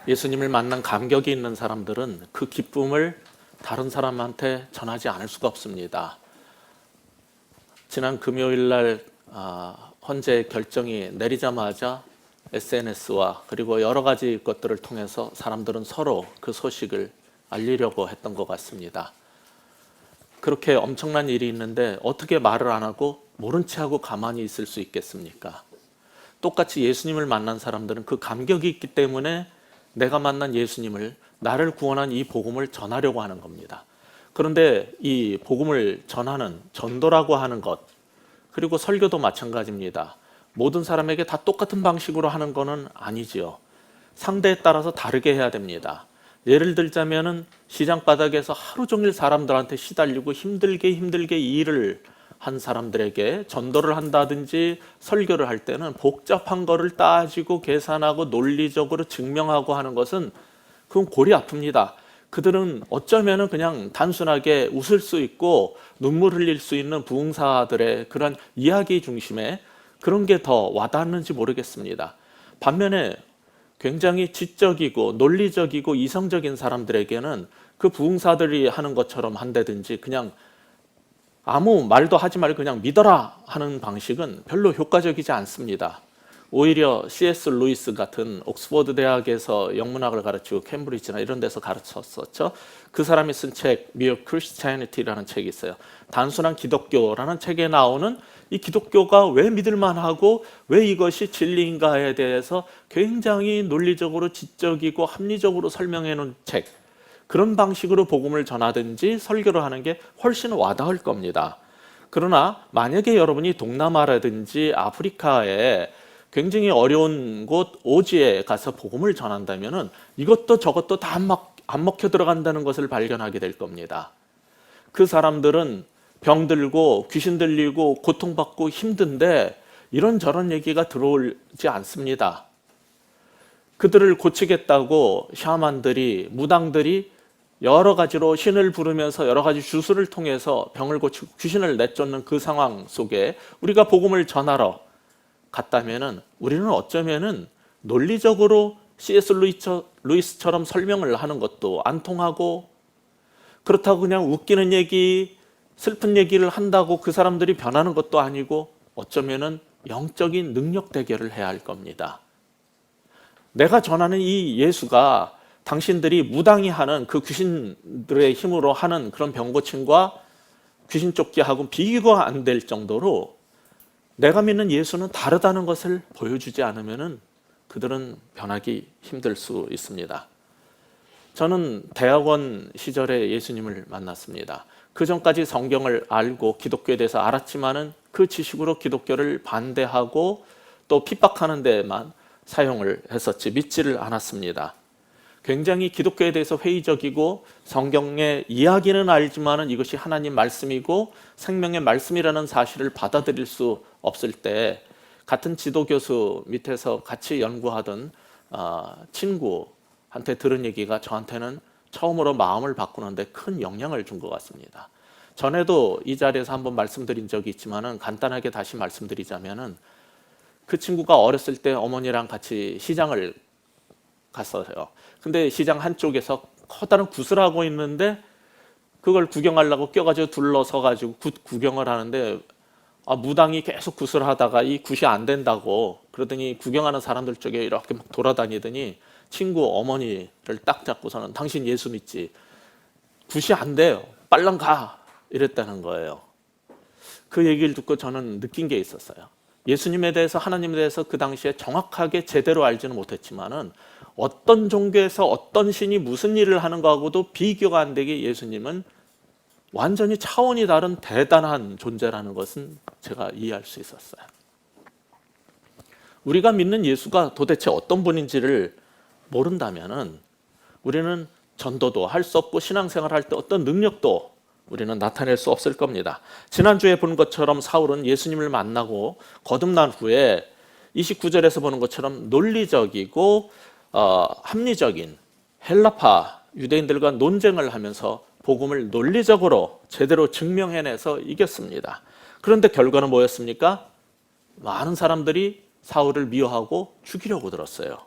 예수님을 만난 감격이 있는 사람들은 그 기쁨을 다른 사람한테 전하지 않을 수가 없습니다. 지난 금요일 날 헌재 결정이 내리자마자 SNS와 그리고 여러 가지 것들을 통해서 사람들은 서로 그 소식을 알리려고 했던 것 같습니다. 그렇게 엄청난 일이 있는데 어떻게 말을 안 하고 모른 채 하고 가만히 있을 수 있겠습니까? 똑같이 예수님을 만난 사람들은 그 감격이 있기 때문에 내가 만난 예수님을, 나를 구원한 이 복음을 전하려고 하는 겁니다. 그런데 이 복음을 전하는 전도라고 하는 것, 그리고 설교도 마찬가지입니다. 모든 사람에게 다 똑같은 방식으로 하는 것은 아니지요. 상대에 따라서 다르게 해야 됩니다. 예를 들자면은 시장 바닥에서 하루 종일 사람들한테 시달리고 힘들게 이 일을 한 사람들에게 전도를 한다든지 설교를 할 때는 복잡한 거를 따지고 계산하고 논리적으로 증명하고 하는 것은 그건 골이 아픕니다. 그들은 어쩌면은 그냥 단순하게 웃을 수 있고 눈물 흘릴 수 있는 부흥사들의 그런 이야기 중심에 그런 게 더 와닿는지 모르겠습니다. 반면에 굉장히 지적이고 논리적이고 이성적인 사람들에게는 그 부흥사들이 하는 것처럼 한다든지 그냥 아무 말도 하지 말고 그냥 믿어라 하는 방식은 별로 효과적이지 않습니다. 오히려 C.S. 루이스 같은 옥스퍼드 대학에서 영문학을 가르치고 캠브리지나 이런 데서 가르쳤었죠. 그 사람이 쓴 책 Mere Christianity라는 책이 있어요. 단순한 기독교라는 책에 나오는 이 기독교가 왜 믿을만하고 왜 이것이 진리인가에 대해서 굉장히 논리적으로 지적이고 합리적으로 설명해 놓은 책, 그런 방식으로 복음을 전하든지 설교를 하는 게 훨씬 와닿을 겁니다. 그러나 만약에 여러분이 동남아라든지 아프리카에 굉장히 어려운 곳 오지에 가서 복음을 전한다면 이것도 저것도 다 안 먹혀 들어간다는 것을 발견하게 될 겁니다. 그 사람들은 병들고 귀신 들리고 고통받고 힘든데 이런저런 얘기가 들어오지 않습니다. 그들을 고치겠다고 샤만들이, 무당들이 여러 가지로 신을 부르면서 여러 가지 주술을 통해서 병을 고치고 귀신을 내쫓는 그 상황 속에 우리가 복음을 전하러 갔다면은 우리는 어쩌면은 논리적으로 C.S. 루이스처럼 설명을 하는 것도 안 통하고, 그렇다고 그냥 웃기는 얘기, 슬픈 얘기를 한다고 그 사람들이 변하는 것도 아니고 어쩌면은 영적인 능력 대결을 해야 할 겁니다. 내가 전하는 이 예수가 당신들이 무당이 하는 그 귀신들의 힘으로 하는 그런 병 고침과 귀신 쫓기하고 비교가 안 될 정도로 내가 믿는 예수는 다르다는 것을 보여주지 않으면 그들은 변하기 힘들 수 있습니다. 저는 대학원 시절에 예수님을 만났습니다. 그 전까지 성경을 알고 기독교에 대해서 알았지만은 그 지식으로 기독교를 반대하고 또 핍박하는 데만 사용을 했었지 믿지를 않았습니다. 굉장히 기독교에 대해서 회의적이고 성경의 이야기는 알지만은 이것이 하나님 말씀이고 생명의 말씀이라는 사실을 받아들일 수 없을 때 같은 지도교수 밑에서 같이 연구하던 친구한테 들은 얘기가 저한테는 처음으로 마음을 바꾸는데 큰 영향을 준 것 같습니다. 전에도 이 자리에서 한번 말씀드린 적이 있지만은 간단하게 다시 말씀드리자면은 그 친구가 어렸을 때 어머니랑 같이 시장을 갔어요. 근데 시장 한쪽에서 커다란 굿을 하고 있는데 그걸 구경하려고 껴가지고 둘러서가지고 굿 구경을 하는데 무당이 계속 굿을 하다가 이 굿이 안 된다고 그러더니 구경하는 사람들 쪽에 이렇게 막 돌아다니더니 친구 어머니를 딱 잡고서는 당신 예수 믿지? 굿이 안 돼요. 빨랑 가! 이랬다는 거예요. 그 얘기를 듣고 저는 느낀 게 있었어요. 예수님에 대해서, 하나님에 대해서 그 당시에 정확하게 제대로 알지는 못했지만은 어떤 종교에서 어떤 신이 무슨 일을 하는 거하고도 비교가 안 되게 예수님은 완전히 차원이 다른 대단한 존재라는 것은 제가 이해할 수 있었어요. 우리가 믿는 예수가 도대체 어떤 분인지를 모른다면은 우리는 전도도 할 수 없고 신앙생활 할 때 어떤 능력도 우리는 나타낼 수 없을 겁니다. 지난주에 본 것처럼 사울은 예수님을 만나고 거듭난 후에 29절에서 보는 것처럼 논리적이고 합리적인 헬라파 유대인들과 논쟁을 하면서 복음을 논리적으로 제대로 증명해내서 이겼습니다. 그런데 결과는 뭐였습니까? 많은 사람들이 사울을 미워하고 죽이려고 들었어요.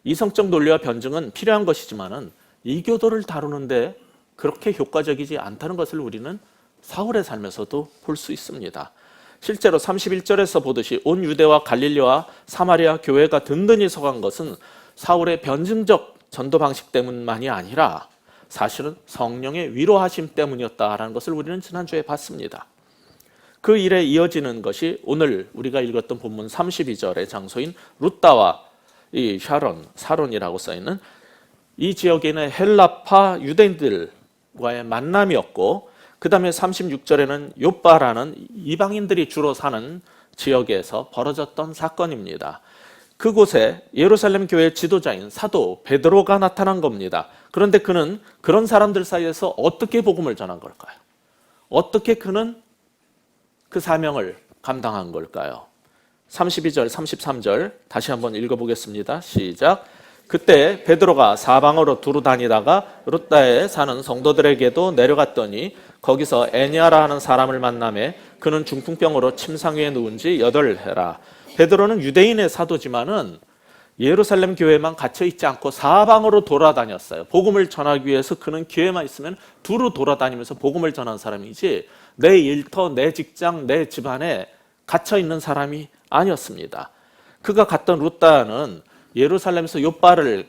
이성적 논리와 변증은 필요한 것이지만은 이교도를 다루는데 그렇게 효과적이지 않다는 것을 우리는 사울의 삶에서도 볼 수 있습니다. 실제로 31절에서 보듯이 온 유대와 갈릴리와 사마리아 교회가 든든히 서간 것은 사울의 변증적 전도 방식 때문만이 아니라 사실은 성령의 위로하심 때문이었다라는 것을 우리는 지난주에 봤습니다. 그 일에 이어지는 것이 오늘 우리가 읽었던 본문 32절의 장소인 룻다와 이 사론이라고 써있는 이 지역에는 헬라파 유대인들과의 만남이었고, 그 다음에 36절에는 욥바라는 이방인들이 주로 사는 지역에서 벌어졌던 사건입니다. 그곳에 예루살렘 교회 지도자인 사도 베드로가 나타난 겁니다. 그런데 그는 그런 사람들 사이에서 어떻게 복음을 전한 걸까요? 어떻게 그는 그 사명을 감당한 걸까요? 32절, 33절 다시 한번 읽어보겠습니다. 시작. 그때 베드로가 사방으로 두루 다니다가 룻다에 사는 성도들에게도 내려갔더니 거기서 애니아라 하는 사람을 만나매 그는 중풍병으로 침상 위에 누운 지 8해라. 베드로는 유대인의 사도지만은 예루살렘 교회만 갇혀 있지 않고 사방으로 돌아다녔어요. 복음을 전하기 위해서 그는 기회만 있으면 두루 돌아다니면서 복음을 전한 사람이지 내 일터, 내 직장, 내 집안에 갇혀 있는 사람이 아니었습니다. 그가 갔던 룻다는 예루살렘에서 욥바를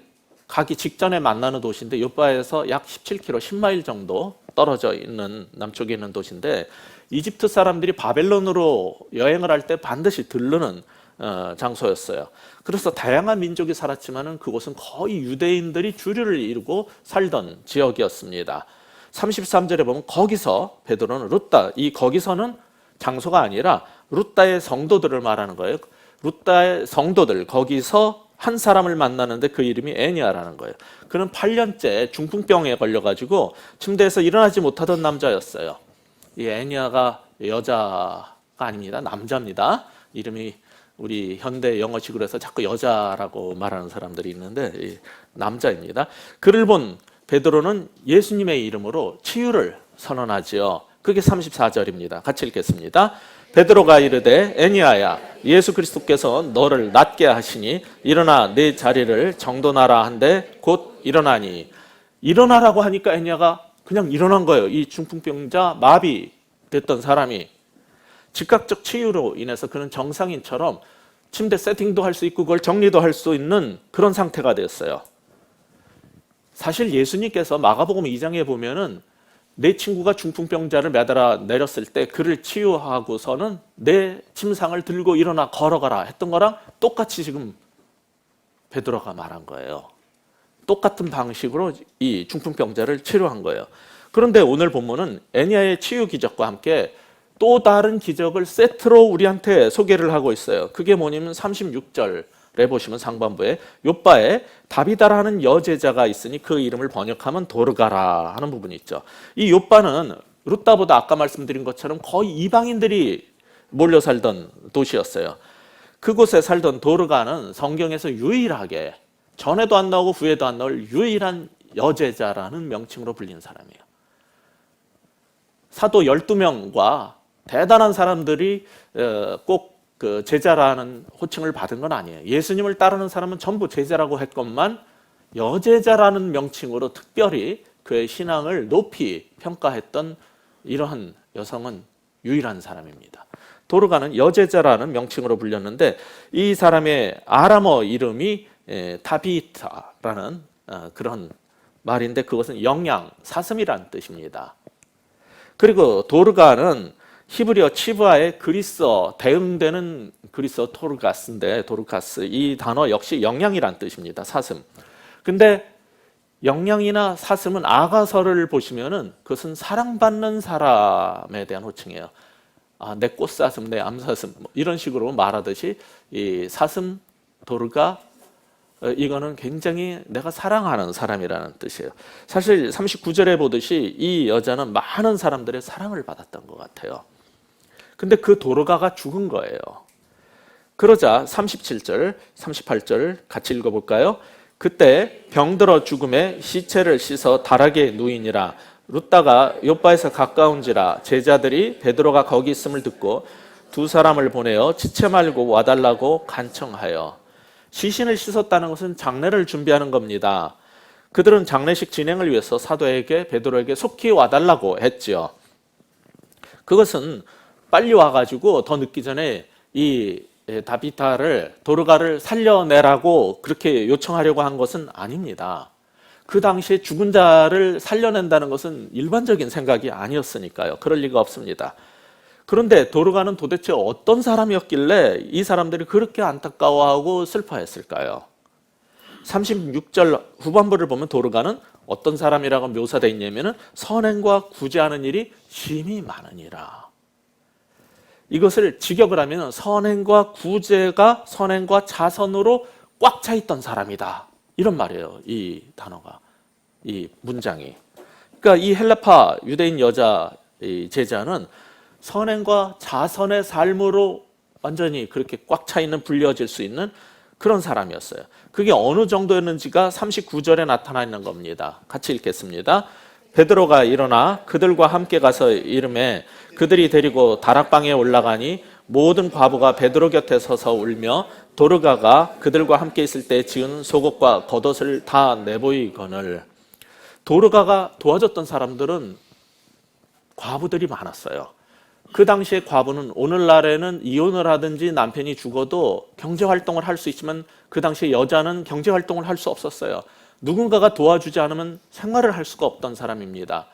가기 직전에 만나는 도시인데, 욥바에서 약 17km, 10마일 정도 떨어져 있는 남쪽에 있는 도시인데, 이집트 사람들이 바벨론으로 여행을 할 때 반드시 들르는 장소였어요. 그래서 다양한 민족이 살았지만 그곳은 거의 유대인들이 주류를 이루고 살던 지역이었습니다. 33절에 보면 거기서 베드로는 룻다, 이 거기서는 장소가 아니라 룻다의 성도들을 말하는 거예요. 룻다의 성도들, 거기서 한 사람을 만나는데 그 이름이 애니아라는 거예요. 그는 8년째 중풍병에 걸려가지고 침대에서 일어나지 못하던 남자였어요. 이 애니아가 여자가 아닙니다. 남자입니다. 이름이 우리 현대 영어식으로 해서 자꾸 여자라고 말하는 사람들이 있는데 남자입니다. 그를 본 베드로는 예수님의 이름으로 치유를 선언하지요. 그게 34절입니다. 같이 읽겠습니다. 베드로가 이르되 애니아야, 예수 그리스도께서 너를 낫게 하시니 일어나 내 자리를 정돈하라 한데 곧 일어나니. 일어나라고 하니까 애니아가 그냥 일어난 거예요. 이 중풍병자 마비됐던 사람이 즉각적 치유로 인해서 그는 정상인처럼 침대 세팅도 할 수 있고 그걸 정리도 할 수 있는 그런 상태가 됐어요. 사실 예수님께서 마가복음 2장에 보면은 내 친구가 중풍병자를 매달아 내렸을 때 그를 치유하고서는 내 침상을 들고 일어나 걸어가라 했던 거랑 똑같이 지금 베드로가 말한 거예요. 똑같은 방식으로 이 중풍병자를 치료한 거예요. 그런데 오늘 본문은 애니아의 치유 기적과 함께 또 다른 기적을 세트로 우리한테 소개를 하고 있어요. 그게 뭐냐면 36절에 보시면 상반부에 욥바에 다비다라는 여제자가 있으니 그 이름을 번역하면 도르가라 하는 부분이 있죠. 이 욥바는 룻다보다 아까 말씀드린 것처럼 거의 이방인들이 몰려 살던 도시였어요. 그곳에 살던 도르가는 성경에서 유일하게 전에도 안 나오고 후에도 안 나올 유일한 여제자라는 명칭으로 불린 사람이에요. 사도 12명과 대단한 사람들이 꼭 그 제자라는 호칭을 받은 건 아니에요. 예수님을 따르는 사람은 전부 제자라고 했건만 여제자라는 명칭으로 특별히 그의 신앙을 높이 평가했던 이러한 여성은 유일한 사람입니다. 도르가는 여제자라는 명칭으로 불렸는데 이 사람의 아람어 이름이 타비타라는 그런 말인데 그것은 영양, 사슴이란 뜻입니다. 그리고 도르가는 히브리어 치브아의 그리스어 대응되는 그리스어 토르가스인데 도르카스 이 단어 역시 영양이란 뜻입니다. 사슴. 근데 영양이나 사슴은 아가서를 보시면은 그것은 사랑받는 사람에 대한 호칭이에요. 내 꽃사슴, 내 암사슴 이런 식으로 말하듯이 이 사슴 도르가 이거는 굉장히 내가 사랑하는 사람이라는 뜻이에요. 사실 39절에 보듯이 이 여자는 많은 사람들의 사랑을 받았던 것 같아요. 근데 그 도르가가 죽은 거예요. 그러자 37절, 38절 같이 읽어볼까요? 그때 병들어 죽음에 시체를 씻어 다락에 누이니라. 룻다가 욥바에서 가까운지라 제자들이 베드로가 거기 있음을 듣고 두 사람을 보내어 지체 말고 와달라고 간청하여. 시신을 씻었다는 것은 장례를 준비하는 겁니다. 그들은 장례식 진행을 위해서 사도에게 베드로에게 속히 와달라고 했지요. 그것은 빨리 와가지고 더 늦기 전에 이 다비타를 도르가를 살려내라고 그렇게 요청하려고 한 것은 아닙니다. 그 당시에 죽은 자를 살려낸다는 것은 일반적인 생각이 아니었으니까요. 그럴 리가 없습니다. 그런데 도르가는 도대체 어떤 사람이었길래 이 사람들이 그렇게 안타까워하고 슬퍼했을까요? 36절 후반부를 보면 도르가는 어떤 사람이라고 묘사되어 있냐면 선행과 구제하는 일이 심히 많으니라. 이것을 직역을 하면 선행과 구제가 선행과 자선으로 꽉 차 있던 사람이다. 이런 말이에요. 이 단어가, 이 문장이. 그러니까 이 헬라파 유대인 여자 제자는 선행과 자선의 삶으로 완전히 그렇게 꽉 차 있는, 불려질 수 있는 그런 사람이었어요. 그게 어느 정도였는지가 39절에 나타나 있는 겁니다. 같이 읽겠습니다. 베드로가 일어나 그들과 함께 가서 이르매 그들이 데리고 다락방에 올라가니 모든 과부가 베드로 곁에 서서 울며 도르가가 그들과 함께 있을 때 지은 속옷과 겉옷을 다 내보이거늘. 도르가가 도와줬던 사람들은 과부들이 많았어요. 그 당시에 과부는 오늘날에는 이혼을 하든지 남편이 죽어도 경제활동을 할 수 있지만 그 당시에 여자는 경제활동을 할 수 없었어요. 누군가가 도와주지 않으면 생활을 할 수가 없던 사람입니다.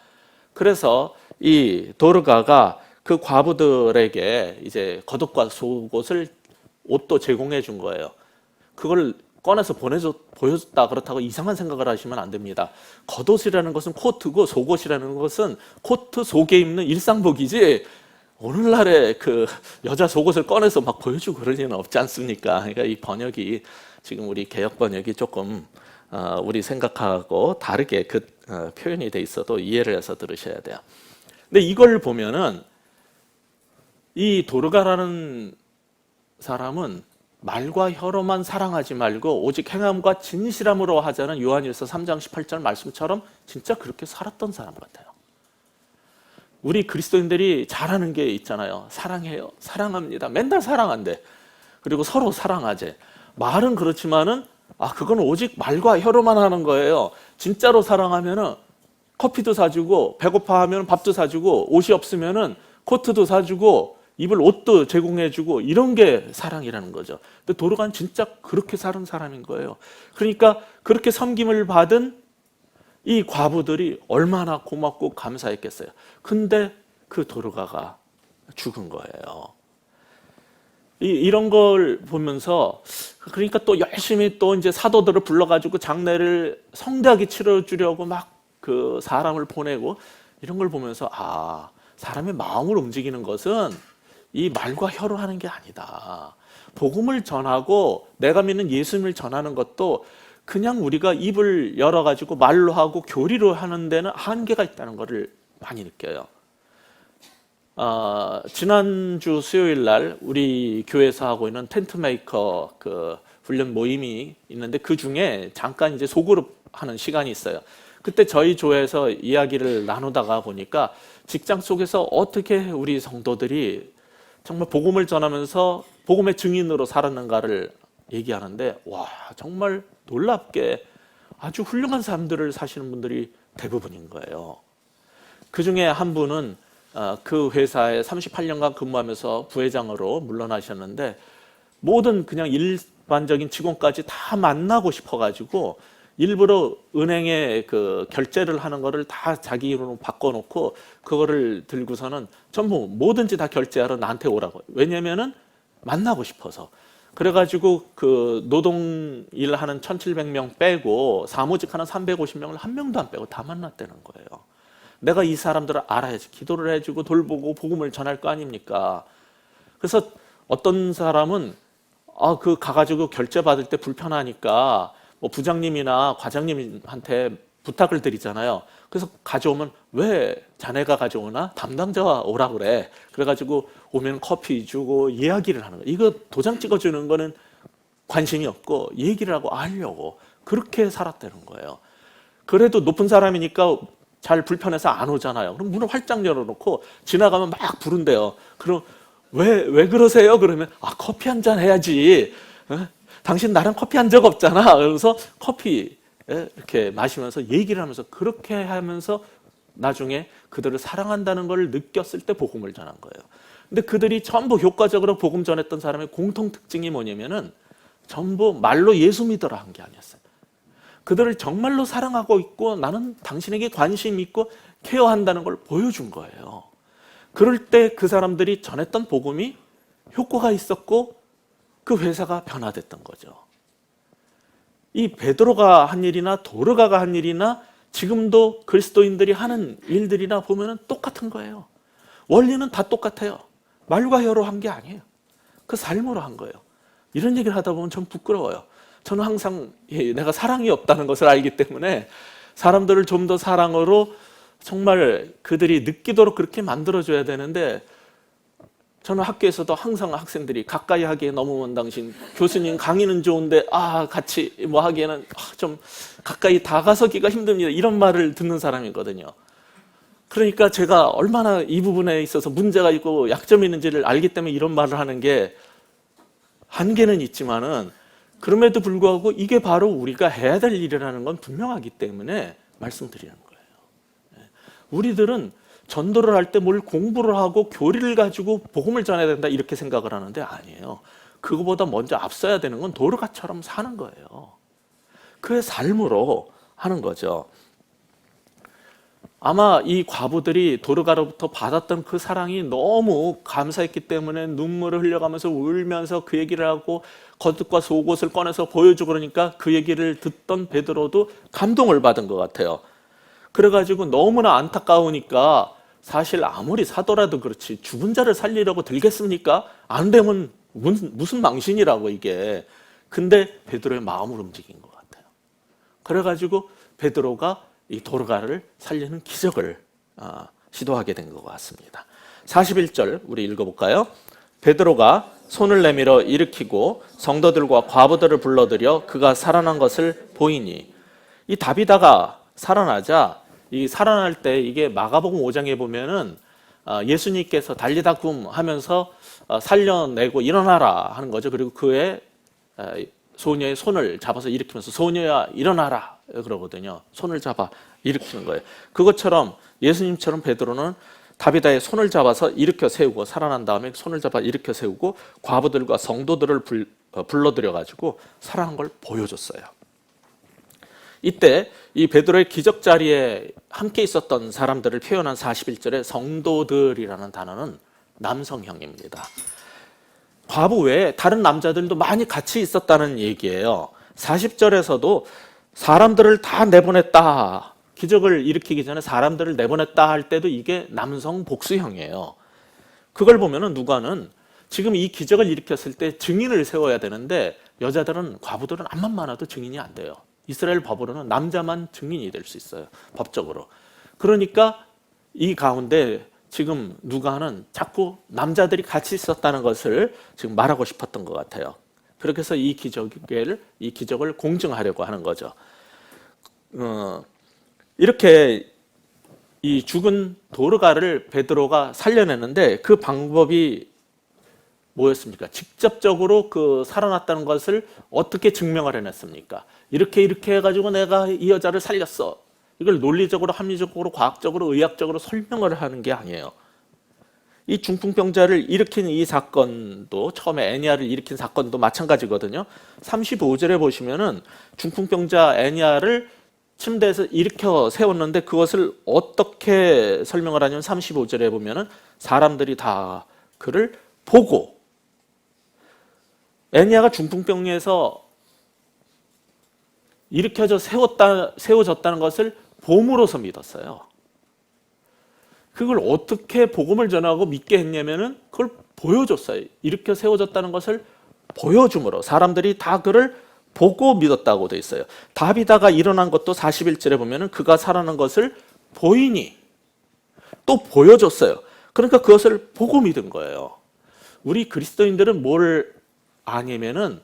그래서 이 도르가가 그 과부들에게 이제 겉옷과 속옷을, 옷도 제공해 준 거예요. 그걸 꺼내서 보여줬다 그렇다고 이상한 생각을 하시면 안 됩니다. 겉옷이라는 것은 코트고 속옷이라는 것은 코트 속에 입는 일상복이지 오늘날에 그 여자 속옷을 꺼내서 막 보여주고 그럴 리는 없지 않습니까? 그러니까 이 번역이, 지금 우리 개역 번역이 조금 우리 생각하고 다르게 그 표현이 돼 있어도 이해를 해서 들으셔야 돼요. 근데 이걸 보면은 이 도르가라는 사람은 말과 혀로만 사랑하지 말고 오직 행함과 진실함으로 하자는 요한일서 3장 18절 말씀처럼 진짜 그렇게 살았던 사람 같아요. 우리 그리스도인들이 잘하는 게 있잖아요. 사랑해요, 사랑합니다, 맨날 사랑한대. 그리고 서로 사랑하재. 말은 그렇지만은 그건 오직 말과 혀로만 하는 거예요. 진짜로 사랑하면은 커피도 사주고, 배고파하면 밥도 사주고, 옷이 없으면은 코트도 사주고, 입을 옷도 제공해주고, 이런 게 사랑이라는 거죠. 근데 도르가는 진짜 그렇게 사는 사람인 거예요. 그러니까 그렇게 섬김을 받은 이 과부들이 얼마나 고맙고 감사했겠어요. 근데 그 도르가가 죽은 거예요. 이런 걸 보면서, 그러니까 또 열심히 또 이제 사도들을 불러가지고 장례를 성대하게 치러주려고 막 그 사람을 보내고, 이런 걸 보면서 사람의 마음을 움직이는 것은 이 말과 혀로 하는 게 아니다. 복음을 전하고 내가 믿는 예수님을 전하는 것도 그냥 우리가 입을 열어가지고 말로 하고 교리로 하는 데는 한계가 있다는 것을 많이 느껴요. 지난주 수요일 날 우리 교회에서 하고 있는 텐트메이커 그 훈련 모임이 있는데, 그 중에 잠깐 이제 소그룹 하는 시간이 있어요. 그때 저희 교회에서 이야기를 나누다가 보니까 직장 속에서 어떻게 우리 성도들이 정말 복음을 전하면서 복음의 증인으로 살았는가를 얘기하는데, 정말 놀랍게 아주 훌륭한 삶들을 사시는 분들이 대부분인 거예요. 그 중에 한 분은 그 회사에 38년간 근무하면서 부회장으로 물러나셨는데, 모든 그냥 일반적인 직원까지 다 만나고 싶어가지고 일부러 은행에 그 결제를 하는 거를 다 자기 이름으로 바꿔놓고 그거를 들고서는 전부 뭐든지 다 결제하러 나한테 오라고. 왜냐면은 만나고 싶어서. 그래가지고 그 노동 일하는 1,700명 빼고 사무직 하는 350명을 한 명도 안 빼고 다 만났다는 거예요. 내가 이 사람들을 알아야지, 기도를 해주고 돌보고 복음을 전할 거 아닙니까? 그래서 어떤 사람은 그 가가지고 결제 받을 때 불편하니까 뭐 부장님이나 과장님한테 부탁을 드리잖아요. 그래서 가져오면 왜 자네가 가져오나? 담당자가 오라 그래. 그래가지고 오면 커피 주고 이야기를 하는 거예요. 이거 도장 찍어주는 거는 관심이 없고 얘기를 하고 알려고 그렇게 살았다는 거예요. 그래도 높은 사람이니까 잘 불편해서 안 오잖아요. 그럼 문을 활짝 열어놓고 지나가면 막 부른대요. 그럼 왜 그러세요? 그러면 커피 한 잔 해야지. 당신 나랑 커피 한 적 없잖아. 그래서 커피 이렇게 마시면서 얘기를 하면서 그렇게 하면서 나중에 그들을 사랑한다는 걸 느꼈을 때 복음을 전한 거예요. 근데 그들이 전부 효과적으로 복음 전했던 사람의 공통 특징이 뭐냐면은 전부 말로 예수 믿어라 한 게 아니었어요. 그들을 정말로 사랑하고 있고 나는 당신에게 관심 있고 케어한다는 걸 보여준 거예요. 그럴 때 그 사람들이 전했던 복음이 효과가 있었고 그 회사가 변화됐던 거죠. 이 베드로가 한 일이나 도르가가 한 일이나 지금도 그리스도인들이 하는 일들이나 보면은 똑같은 거예요. 원리는 다 똑같아요. 말과 혀로 한 게 아니에요. 그 삶으로 한 거예요. 이런 얘기를 하다 보면 좀 부끄러워요. 저는 항상 내가 사랑이 없다는 것을 알기 때문에 사람들을 좀 더 사랑으로 정말 그들이 느끼도록 그렇게 만들어줘야 되는데 저는 학교에서도 항상 학생들이 가까이 하기에 너무 먼 당신 교수님 강의는 좋은데 같이 뭐 하기에는 좀 가까이 다가서기가 힘듭니다. 이런 말을 듣는 사람이거든요. 그러니까 제가 얼마나 이 부분에 있어서 문제가 있고 약점이 있는지를 알기 때문에 이런 말을 하는 게 한계는 있지만은 그럼에도 불구하고 이게 바로 우리가 해야 될 일이라는 건 분명하기 때문에 말씀드리는 거예요. 우리들은 전도를 할 때 뭘 공부를 하고 교리를 가지고 복음을 전해야 된다 이렇게 생각을 하는데 아니에요. 그거보다 먼저 앞서야 되는 건 도르가처럼 사는 거예요. 그의 삶으로 하는 거죠. 아마 이 과부들이 도르가로부터 받았던 그 사랑이 너무 감사했기 때문에 눈물을 흘려가면서 울면서 그 얘기를 하고 겉옷과 속옷을 꺼내서 보여주고 그러니까 그 얘기를 듣던 베드로도 감동을 받은 것 같아요. 그래가지고 너무나 안타까우니까 사실 아무리 사도라도 그렇지 죽은 자를 살리려고 들겠습니까? 안 되면 무슨 망신이라고 이게. 근데 베드로의 마음을 움직인 것 같아요. 그래가지고 베드로가 이 도르가를 살리는 기적을 시도하게 된 것 같습니다. 41절 우리 읽어볼까요? 베드로가 손을 내밀어 일으키고 성도들과 과부들을 불러들여 그가 살아난 것을 보이니 이 다비다가 살아나자 이 살아날 때 이게 마가복음 5장에 보면은 예수님께서 달리다 굼 하면서 살려내고 일어나라 하는 거죠. 그리고 그의 소녀의 손을 잡아서 일으키면서 소녀야 일어나라 그러거든요. 손을 잡아 일으키는 거예요. 그것처럼 예수님처럼 베드로는 다비다의 손을 잡아서 일으켜 세우고 살아난 다음에 손을 잡아 일으켜 세우고 과부들과 성도들을 불러들여 가지고 살아난 걸 보여줬어요. 이때 이 베드로의 기적 자리에 함께 있었던 사람들을 표현한 41절의 성도들이라는 단어는 남성형입니다. 과부 외에 다른 남자들도 많이 같이 있었다는 얘기예요. 40절에서도 사람들을 다 내보냈다. 기적을 일으키기 전에 사람들을 내보냈다 할 때도 이게 남성 복수형이에요. 그걸 보면은 누가는 지금 이 기적을 일으켰을 때 증인을 세워야 되는데 여자들은 과부들은 암만 많아도 증인이 안 돼요. 이스라엘 법으로는 남자만 증인이 될 수 있어요. 법적으로. 그러니까 이 가운데 지금 누가는 자꾸 남자들이 같이 있었다는 것을 지금 말하고 싶었던 것 같아요. 그렇게 해서 이 기적을 공증하려고 하는 거죠. 이렇게 이 죽은 도르가를 베드로가 살려내는데 그 방법이 뭐였습니까? 직접적으로 그 살아났다는 것을 어떻게 증명을 해냈습니까? 이렇게 해가지고 내가 이 여자를 살렸어. 이걸 논리적으로, 합리적으로, 과학적으로, 의학적으로 설명을 하는 게 아니에요. 이 중풍병자를 일으킨 이 사건도 처음에 애니아를 일으킨 사건도 마찬가지거든요. 35절에 보시면은 중풍병자 애니아를 침대에서 일으켜 세웠는데 그것을 어떻게 설명을 하냐면 35절에 보면은 사람들이 다 그를 보고 애니아가 중풍병에서 일으켜져 세워졌다는 것을 봄으로서 믿었어요. 그걸 어떻게 복음을 전하고 믿게 했냐면은 그걸 보여줬어요. 일으켜 세워졌다는 것을 보여줌으로 사람들이 다 그를 보고 믿었다고 되어 있어요. 다비다가 일어난 것도 41절에 보면은 그가 살아난 것을 보이니 또 보여줬어요. 그러니까 그것을 보고 믿은 거예요. 우리 그리스도인들은 뭘 아니면은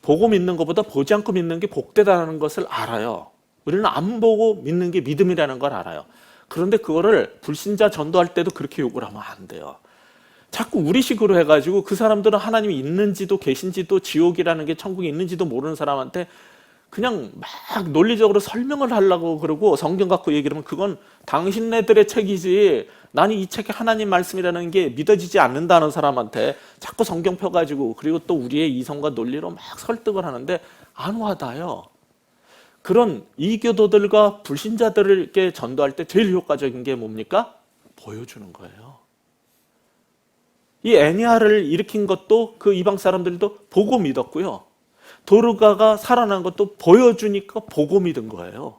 보고 믿는 것보다 보지 않고 믿는 게 복되다는 것을 알아요. 우리는 안 보고 믿는 게 믿음이라는 걸 알아요. 그런데 그거를 불신자 전도할 때도 그렇게 욕을 하면 안 돼요. 자꾸 우리식으로 해가지고 그 사람들은 하나님이 있는지도 계신지도 지옥이라는 게 천국이 있는지도 모르는 사람한테 그냥 막 논리적으로 설명을 하려고 그러고 성경 갖고 얘기를 하면 그건 당신네들의 책이지 나는 이 책이 하나님 말씀이라는 게 믿어지지 않는다는 사람한테 자꾸 성경 펴가지고 그리고 또 우리의 이성과 논리로 막 설득을 하는데 안 와닿아요. 그런 이교도들과 불신자들에게 전도할 때 제일 효과적인 게 뭡니까? 보여주는 거예요. 이 애니아를 일으킨 것도 그 이방 사람들도 보고 믿었고요. 도르가가 살아난 것도 보여주니까 보고 믿은 거예요.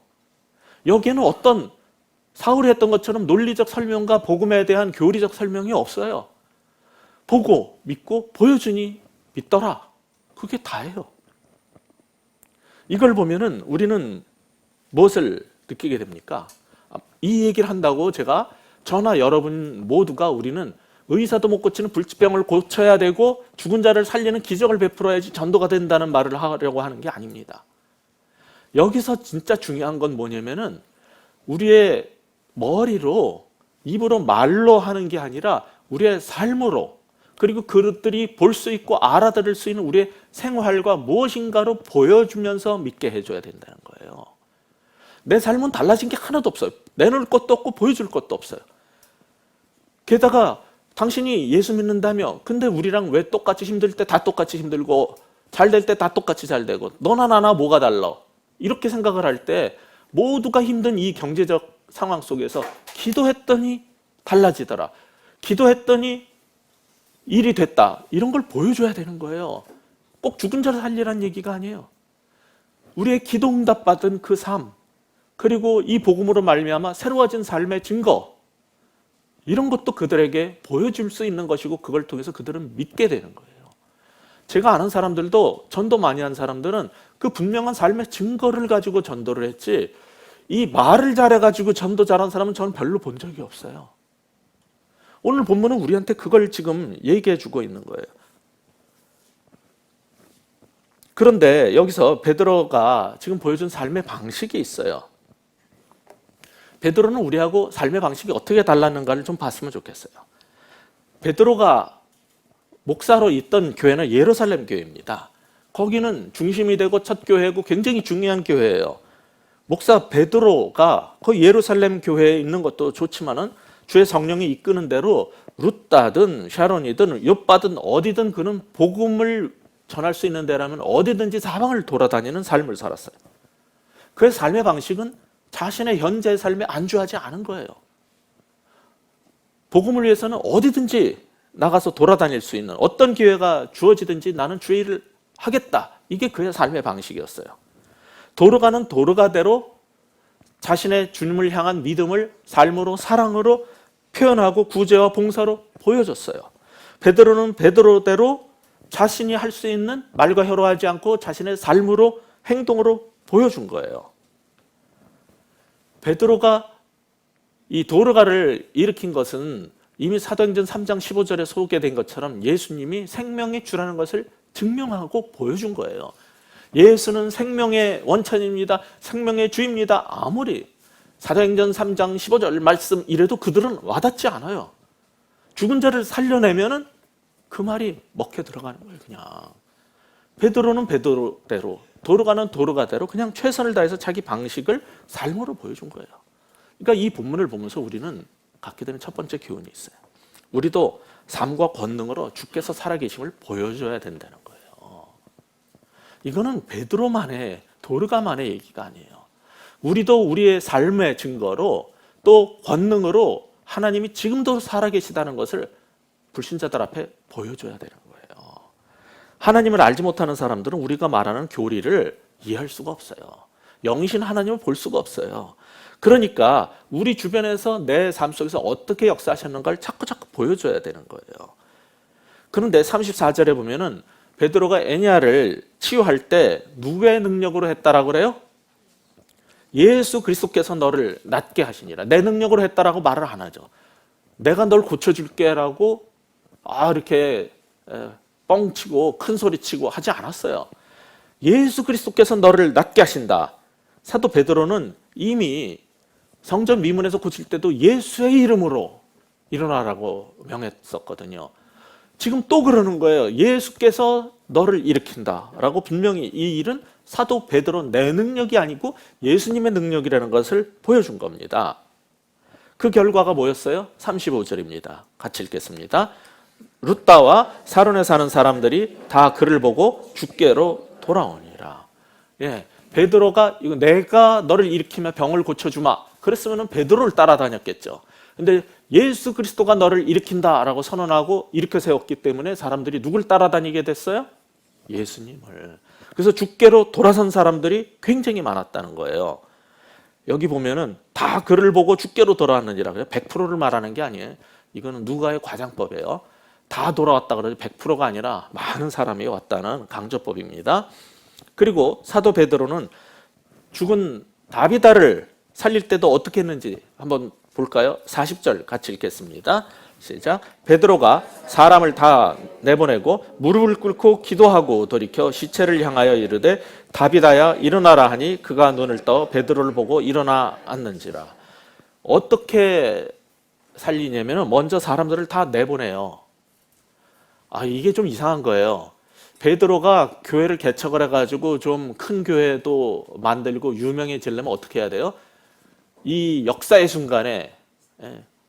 여기에는 어떤 사울이 했던 것처럼 논리적 설명과 복음에 대한 교리적 설명이 없어요. 보고 믿고 보여주니 믿더라. 그게 다예요. 이걸 보면은 우리는 무엇을 느끼게 됩니까? 이 얘기를 한다고 제가 저나 여러분 모두가 우리는 의사도 못 고치는 불치병을 고쳐야 되고 죽은 자를 살리는 기적을 베풀어야지 전도가 된다는 말을 하려고 하는 게 아닙니다. 여기서 진짜 중요한 건 뭐냐면은 우리의 머리로 입으로 말로 하는 게 아니라 우리의 삶으로 그리고 그들이 볼 수 있고 알아들을 수 있는 우리의 생활과 무엇인가로 보여주면서 믿게 해줘야 된다는 거예요. 내 삶은 달라진 게 하나도 없어요. 내놓을 것도 없고 보여줄 것도 없어요. 게다가 당신이 예수 믿는다며 근데 우리랑 왜 똑같이 힘들 때 다 똑같이 힘들고 잘 될 때 다 똑같이 잘 되고 너나 나나 뭐가 달라 이렇게 생각을 할 때 모두가 힘든 이 경제적 상황 속에서 기도했더니 달라지더라. 기도했더니 일이 됐다. 이런 걸 보여줘야 되는 거예요. 꼭 죽은 자를 살리라는 얘기가 아니에요. 우리의 기도 응답 받은 그 삶 그리고 이 복음으로 말미암아 새로워진 삶의 증거 이런 것도 그들에게 보여줄 수 있는 것이고 그걸 통해서 그들은 믿게 되는 거예요. 제가 아는 사람들도 전도 많이 한 사람들은 그 분명한 삶의 증거를 가지고 전도를 했지 이 말을 잘해가지고 전도 잘한 사람은 저는 별로 본 적이 없어요. 오늘 본문은 우리한테 그걸 지금 얘기해 주고 있는 거예요. 그런데 여기서 베드로가 지금 보여준 삶의 방식이 있어요. 베드로는 우리하고 삶의 방식이 어떻게 달랐는가를 좀 봤으면 좋겠어요. 베드로가 목사로 있던 교회는 예루살렘 교회입니다. 거기는 중심이 되고 첫 교회고 굉장히 중요한 교회예요. 목사 베드로가 그 예루살렘 교회에 있는 것도 좋지만은 주의 성령이 이끄는 대로 룻다든 샤론이든 욥바든 어디든 그는 복음을 전할 수 있는 데라면 어디든지 사방을 돌아다니는 삶을 살았어요. 그의 삶의 방식은 자신의 현재의 삶에 안주하지 않은 거예요. 복음을 위해서는 어디든지 나가서 돌아다닐 수 있는 어떤 기회가 주어지든지 나는 주의 일을 하겠다. 이게 그의 삶의 방식이었어요. 도르가는 도르가대로 자신의 주님을 향한 믿음을 삶으로 사랑으로 표현하고 구제와 봉사로 보여줬어요. 베드로는 베드로대로 자신이 할 수 있는 말과 혀로 하지 않고 자신의 삶으로 행동으로 보여준 거예요. 베드로가 이 도르가를 일으킨 것은 이미 사도행전 3장 15절에 소개된 것처럼 예수님이 생명의 주라는 것을 증명하고 보여준 거예요. 예수는 생명의 원천입니다. 생명의 주입니다. 아무리 사도행전 3장 15절 말씀 이래도 그들은 와닿지 않아요. 죽은 자를 살려내면은 그 말이 먹혀 들어가는 거예요. 그냥 베드로는 베드로대로 도르가는 도르가대로 그냥 최선을 다해서 자기 방식을 삶으로 보여준 거예요. 그러니까 이 본문을 보면서 우리는 갖게 되는 첫 번째 교훈이 있어요. 우리도 삶과 권능으로 주께서 살아계심을 보여줘야 된다는 거예요. 이거는 베드로만의 도르가만의 얘기가 아니에요. 우리도 우리의 삶의 증거로 또 권능으로 하나님이 지금도 살아계시다는 것을 불신자들 앞에 보여줘야 되는 거예요. 하나님을 알지 못하는 사람들은 우리가 말하는 교리를 이해할 수가 없어요. 영이신 하나님을 볼 수가 없어요. 그러니까 우리 주변에서 내 삶 속에서 어떻게 역사하셨는가를 자꾸 보여줘야 되는 거예요. 그런데 34절에 보면은 베드로가 애니아를 치유할 때 누구의 능력으로 했다라고 그래요? 예수 그리스도께서 너를 낫게 하시니라. 내 능력으로 했다라고 말을 안 하죠. 내가 널 고쳐줄게라고 이렇게 뻥치고 큰 소리치고 하지 않았어요. 예수 그리스도께서 너를 낫게 하신다. 사도 베드로는 이미 성전 미문에서 고칠 때도 예수의 이름으로 일어나라고 명했었거든요. 지금 또 그러는 거예요. 예수께서 너를 일으킨다라고 분명히 이 일은 사도 베드로 내 능력이 아니고 예수님의 능력이라는 것을 보여준 겁니다. 그 결과가 뭐였어요? 35절입니다. 같이 읽겠습니다. 룻다와 사론에 사는 사람들이 다 그를 보고 주께로 돌아오니라. 예, 베드로가 이거 내가 너를 일으키며 병을 고쳐주마. 그랬으면 베드로를 따라다녔겠죠. 근데 예수 그리스도가 너를 일으킨다라고 선언하고 일으켜 세웠기 때문에 사람들이 누굴 따라다니게 됐어요? 예수님을. 그래서 주께로 돌아선 사람들이 굉장히 많았다는 거예요. 여기 보면은 다 그를 보고 주께로 돌아왔느니라 그래요. 100%를 말하는 게 아니에요. 이거는 누가의 과장법이에요. 다 돌아왔다 그러지 100%가 아니라 많은 사람이 왔다는 강조법입니다. 그리고 사도 베드로는 죽은 다비다를 살릴 때도 어떻게 했는지 한번 볼까요? 40절 같이 읽겠습니다. 시작. 베드로가 사람을 다 내보내고 무릎을 꿇고 기도하고 돌이켜 시체를 향하여 이르되 다비다야 일어나라 하니 그가 눈을 떠 베드로를 보고 일어나 앉는지라. 어떻게 살리냐면 먼저 사람들을 다 내보내요. 이게 좀 이상한 거예요. 베드로가 교회를 개척을 해가지고 좀 큰 교회도 만들고 유명해지려면 어떻게 해야 돼요? 이 역사의 순간에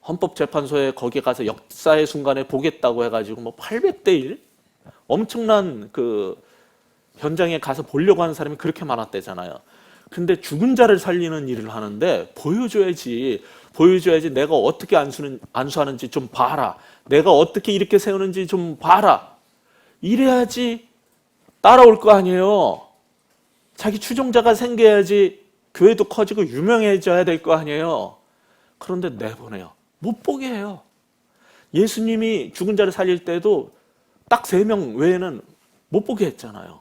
헌법재판소에 거기 가서 역사의 순간에 보겠다고 해가지고 뭐 800대 1 엄청난 그 현장에 가서 보려고 하는 사람이 그렇게 많았대잖아요. 근데 죽은 자를 살리는 일을 하는데 보여줘야지 내가 어떻게 안수하는지 좀 봐라. 내가 어떻게 이렇게 세우는지 좀 봐라. 이래야지 따라올 거 아니에요. 자기 추종자가 생겨야지 교회도 커지고 유명해져야 될 거 아니에요. 그런데 내보내요. 못 보게 해요. 예수님이 죽은 자를 살릴 때도 딱 3명 외에는 못 보게 했잖아요.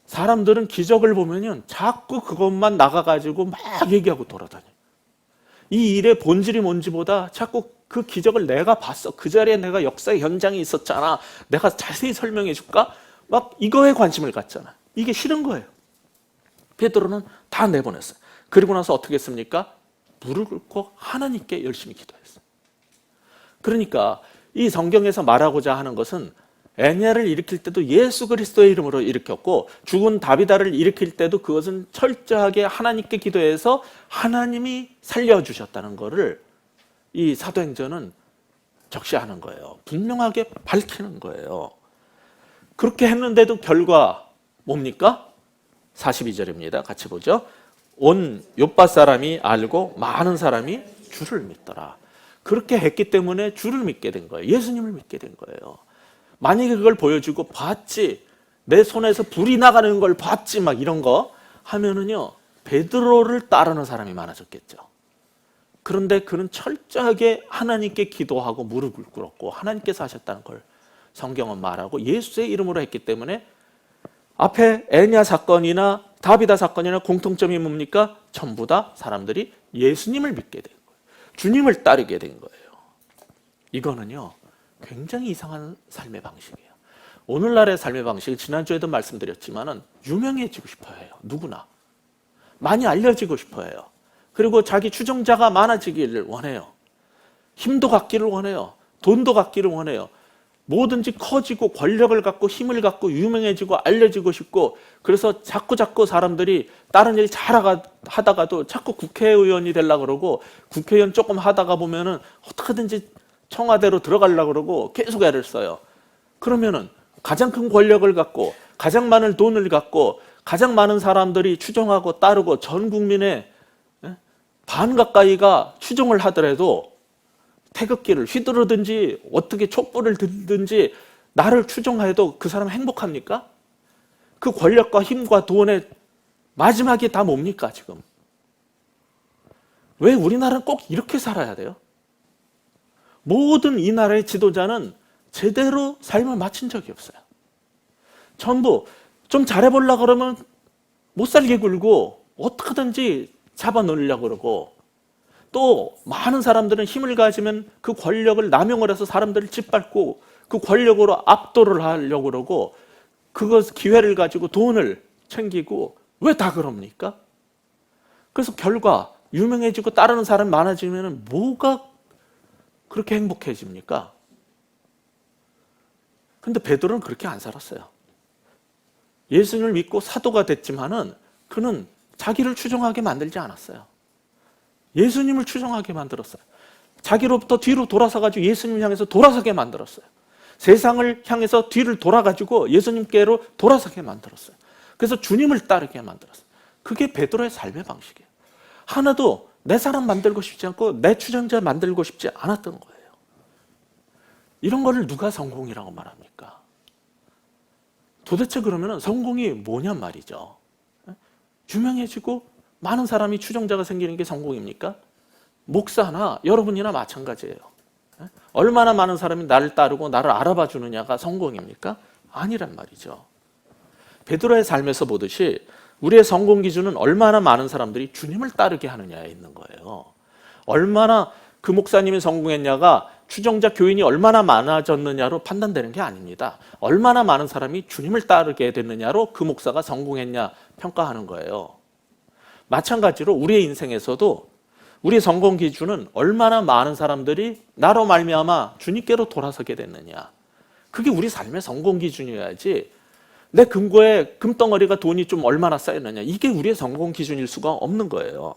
사람들은 기적을 보면은 자꾸 그것만 나가가지고 막 얘기하고 돌아다녀요. 이 일의 본질이 뭔지보다 자꾸 그 기적을 내가 봤어. 그 자리에 내가 역사의 현장에 있었잖아. 내가 자세히 설명해 줄까? 막 이거에 관심을 갖잖아. 이게 싫은 거예요. 베드로는 다 내보냈어요. 그리고 나서 어떻게 했습니까? 무릎 꿇고 하나님께 열심히 기도했어요. 그러니까 이 성경에서 말하고자 하는 것은 애냐를 일으킬 때도 예수 그리스도의 이름으로 일으켰고 죽은 다비다를 일으킬 때도 그것은 철저하게 하나님께 기도해서 하나님이 살려주셨다는 것을 이 사도행전은 적시하는 거예요. 분명하게 밝히는 거예요. 그렇게 했는데도 결과 뭡니까? 42절입니다. 같이 보죠. 온 요파 사람이 알고 많은 사람이 주를 믿더라. 그렇게 했기 때문에 주를 믿게 된 거예요. 예수님을 믿게 된 거예요. 만약에 그걸 보여주고 봤지, 내 손에서 불이 나가는 걸 봤지, 막 이런 거 하면은요, 베드로를 따르는 사람이 많아졌겠죠. 그런데 그는 철저하게 하나님께 기도하고 무릎을 꿇었고 하나님께서 하셨다는 걸 성경은 말하고 예수의 이름으로 했기 때문에 앞에 애냐 사건이나 다비다 사건이나 공통점이 뭡니까? 전부 다 사람들이 예수님을 믿게 된 거예요. 주님을 따르게 된 거예요. 이거는요, 굉장히 이상한 삶의 방식이에요. 오늘날의 삶의 방식, 지난주에도 말씀드렸지만은 유명해지고 싶어 해요. 누구나. 많이 알려지고 싶어 해요. 그리고 자기 추종자가 많아지기를 원해요. 힘도 갖기를 원해요. 돈도 갖기를 원해요. 뭐든지 커지고 권력을 갖고 힘을 갖고 유명해지고 알려지고 싶고, 그래서 자꾸 사람들이 다른 일 하다가도 자꾸 국회의원이 되려고 그러고, 국회의원 조금 하다가 보면은 어떻게든지 청와대로 들어가려고 그러고 계속 애를 써요. 그러면은 가장 큰 권력을 갖고 가장 많은 돈을 갖고 가장 많은 사람들이 추종하고 따르고 전 국민의 반 가까이가 추종을 하더라도 태극기를 휘두르든지 어떻게 촛불을 들든지 나를 추종해도 그 사람은 행복합니까? 그 권력과 힘과 돈의 마지막이 다 뭡니까 지금? 왜 우리나라는 꼭 이렇게 살아야 돼요? 모든 이 나라의 지도자는 제대로 삶을 마친 적이 없어요. 전부 좀 잘해보려고 그러면 못 살게 굴고 어떻게든지 잡아놓으려고 그러고, 또 많은 사람들은 힘을 가지면 그 권력을 남용을 해서 사람들을 짓밟고 그 권력으로 압도를 하려고 그러고, 그것 기회를 가지고 돈을 챙기고, 왜 다 그럽니까? 그래서 결과 유명해지고 따르는 사람이 많아지면 뭐가 그렇게 행복해집니까? 근데 베드로는 그렇게 안 살았어요. 예수님을 믿고 사도가 됐지만은 그는 자기를 추종하게 만들지 않았어요. 예수님을 추종하게 만들었어요. 자기로부터 뒤로 돌아서가지고 예수님을 향해서 돌아서게 만들었어요. 세상을 향해서 뒤를 돌아가지고 예수님께로 돌아서게 만들었어요. 그래서 주님을 따르게 만들었어요. 그게 베드로의 삶의 방식이에요. 하나도 내 사람 만들고 싶지 않고 내 추종자 만들고 싶지 않았던 거예요. 이런 거를 누가 성공이라고 말합니까? 도대체 그러면 성공이 뭐냔 말이죠. 유명해지고 많은 사람이 추종자가 생기는 게 성공입니까? 목사나 여러분이나 마찬가지예요. 얼마나 많은 사람이 나를 따르고 나를 알아봐 주느냐가 성공입니까? 아니란 말이죠. 베드로의 삶에서 보듯이 우리의 성공 기준은 얼마나 많은 사람들이 주님을 따르게 하느냐에 있는 거예요. 얼마나 그 목사님이 성공했냐가 추종자 교인이 얼마나 많아졌느냐로 판단되는 게 아닙니다. 얼마나 많은 사람이 주님을 따르게 됐느냐로 그 목사가 성공했냐 평가하는 거예요. 마찬가지로 우리의 인생에서도 우리의 성공 기준은 얼마나 많은 사람들이 나로 말미암아 주님께로 돌아서게 됐느냐. 그게 우리 삶의 성공 기준이어야지 내 금고에 금덩어리가 돈이 좀 얼마나 쌓였느냐. 이게 우리의 성공 기준일 수가 없는 거예요.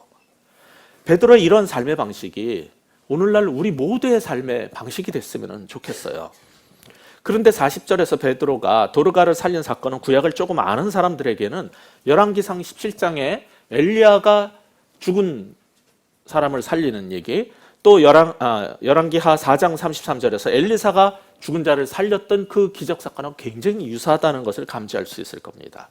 베드로의 이런 삶의 방식이 오늘날 우리 모두의 삶의 방식이 됐으면 좋겠어요. 그런데 40절에서 베드로가 도르가를 살린 사건은 구약을 조금 아는 사람들에게는 열왕기상 17장에 엘리야가 죽은 사람을 살리는 얘기, 또 열왕기하 4장 33절에서 엘리사가 죽은 자를 살렸던 그 기적 사건하고 굉장히 유사하다는 것을 감지할 수 있을 겁니다.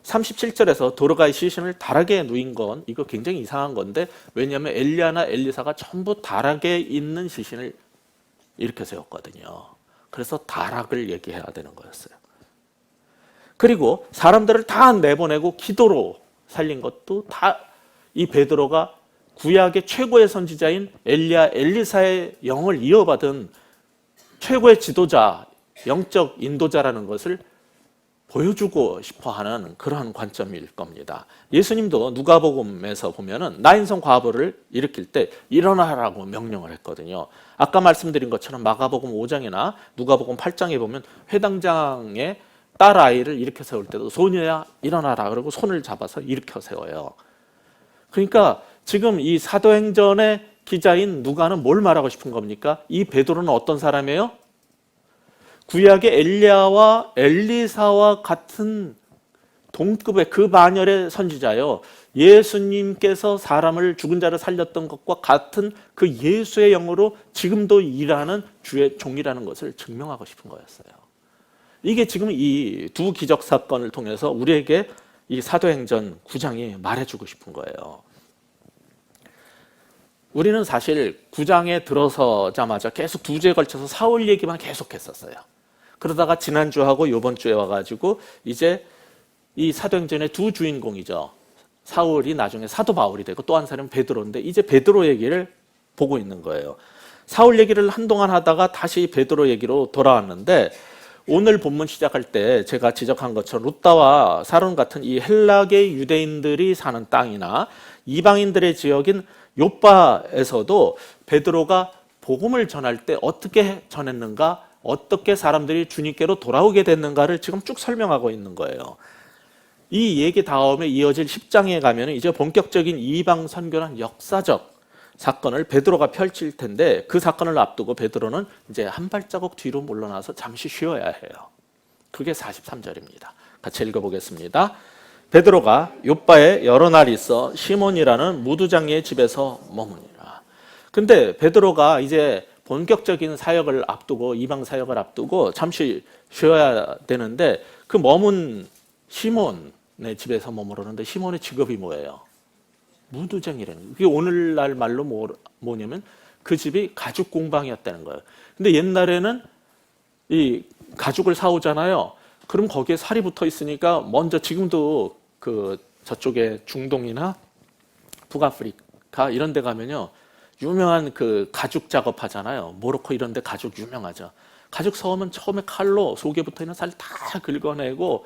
37절에서 도르가의 시신을 다락에 누인 건 이거 굉장히 이상한 건데, 왜냐하면 엘리야나 엘리사가 전부 다락에 있는 시신을 일으켜 세웠거든요. 그래서 다락을 얘기해야 되는 거였어요. 그리고 사람들을 다 내보내고 기도로 살린 것도 다 이 베드로가 구약의 최고의 선지자인 엘리야, 엘리사의 영을 이어받은 최고의 지도자, 영적 인도자라는 것을 보여주고 싶어하는 그러한 관점일 겁니다. 예수님도 누가복음에서 보면은 나인성 과부를 일으킬 때 일어나라고 명령을 했거든요. 아까 말씀드린 것처럼 마가복음 5장이나 누가복음 8장에 보면 회당장의 딸 아이를 일으켜 세울 때도 소녀야 일어나라 그러고 손을 잡아서 일으켜 세워요. 그러니까 지금 이 사도행전의 기자인 누가는 뭘 말하고 싶은 겁니까? 이 베드로는 어떤 사람이에요? 구약의 엘리야와 엘리사와 같은 동급의 그 반열의 선지자요. 예수님께서 사람을 죽은 자를 살렸던 것과 같은 그 예수의 영으로 지금도 일하는 주의 종이라는 것을 증명하고 싶은 거였어요. 이게 지금 이 두 기적 사건을 통해서 우리에게 이 사도행전 9장이 말해주고 싶은 거예요. 우리는 사실 9장에 들어서자마자 계속 두 주에 걸쳐서 사울 얘기만 계속했었어요. 그러다가 지난주하고 이번 주에 와가지고 이제 이 사도행전의 두 주인공이죠. 사울이 나중에 사도 바울이 되고 또 한 사람은 베드로인데 이제 베드로 얘기를 보고 있는 거예요. 사울 얘기를 한동안 하다가 다시 베드로 얘기로 돌아왔는데, 오늘 본문 시작할 때 제가 지적한 것처럼 루다와 사론 같은 이 헬라계 유대인들이 사는 땅이나 이방인들의 지역인 요빠에서도 베드로가 복음을 전할 때 어떻게 전했는가, 어떻게 사람들이 주님께로 돌아오게 됐는가를 지금 쭉 설명하고 있는 거예요. 이 얘기 다음에 이어질 10장에 가면 이제 본격적인 이방 선교란 역사적 사건을 베드로가 펼칠 텐데, 그 사건을 앞두고 베드로는 이제 한 발자국 뒤로 물러나서 잠시 쉬어야 해요. 그게 43절입니다. 같이 읽어보겠습니다. 베드로가 요빠에 여러 날 있어 시몬이라는 무두장이의 집에서 머무니라. 근데 베드로가 이제 본격적인 사역을 앞두고, 이방 사역을 앞두고 잠시 쉬어야 되는데, 그 머문 시몬의 집에서 머무르는데, 시몬의 직업이 뭐예요? 무두쟁이라는. 그게 오늘날 말로 뭐냐면 그 집이 가죽 공방이었다는 거예요. 근데 옛날에는 이 가죽을 사오잖아요. 그럼 거기에 살이 붙어 있으니까 먼저, 지금도 그 저쪽에 중동이나 북아프리카 이런 데 가면요, 유명한 그 가죽 작업하잖아요. 모로코 이런 데 가죽 유명하죠. 가죽 사오면 처음에 칼로 속에 붙어 있는 살 다 긁어내고